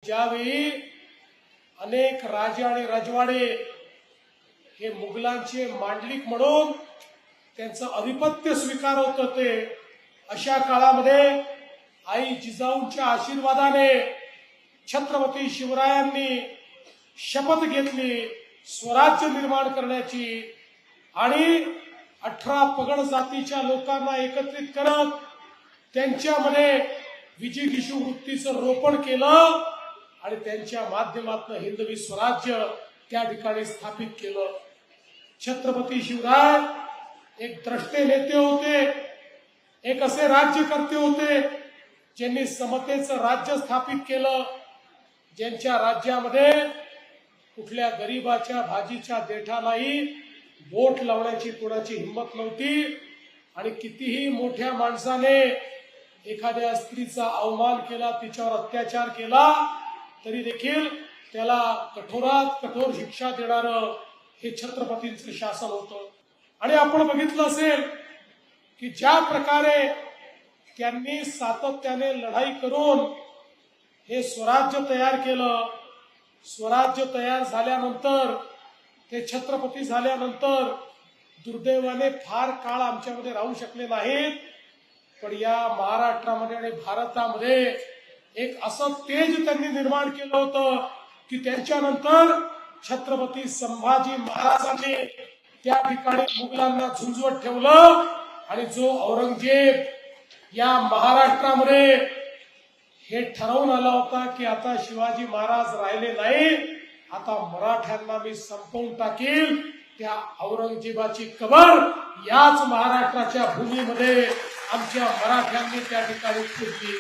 ज्यावेळी अनेक राजे आणि राजवाडे हे मुघलांचे मांडलिक म्हणून त्यांचं अधिपत्य स्वीकारत होते, अशा काळामध्ये आई जिजाऊंच्या आशीर्वादाने छत्रपती शिवरायांनी शपथ घेतली स्वराज्य निर्माण करण्याची आणि 18 पगड जातीच्या लोकांना एकत्रित करत त्यांच्यामध्ये विजिगीषू वृत्तीचं रोपण केलं आणि त्यांच्या माध्यमातून हिंदवी स्वराज्य त्या ठिकाणी स्थापित केलं। छत्रपती शिवराय एक द्रष्टे नेते होते, एक असे राज्यकर्ते होते ज्यांनी समतेचं राज्य स्थापित केलं, ज्यांच्या राज्यामध्ये कुठल्या गरीबाच्या भाजीच्या देठालाही बोट लावण्याची कोणाची हिंमत नव्हती आणि कितीही मोठ्या माणसाने एखाद्या स्त्रीचा अवमान केला, तिच्यावर अत्याचार केला तरी देखील त्याला कठोरात कठोर शिक्षा देणारं हे छत्रपतींचं शासन होतं। आणि आपण बघितलं असेल की ज्या प्रकारे त्यांनी सातत्याने लढाई करून हे स्वराज्य तयार केलं, स्वराज्य तयार झाल्यानंतर ते छत्रपती झाल्यानंतर दुर्दैवाने फार काळ आमच्यामध्ये राहू शकले नाहीत, पण या महाराष्ट्रामध्ये आणि भारतामध्ये एक असं तेज त्यांनी निर्माण केलं होतं की त्यांच्यानंतर छत्रपती संभाजी महाराजांनी त्या ठिकाणी मुघलांना झुंजवत ठेवलं आणि जो औरंगजेब या महाराष्ट्रामध्ये हे ठरवून आला होता की आता शिवाजी महाराज राहिले नाही, आता मराठ्यांना मी संपवून टाकील, त्या औरंगजेबाची कबर याच महाराष्ट्राच्या भूमीमध्ये आमच्या मराठ्यांनी त्या ठिकाणी खोदली।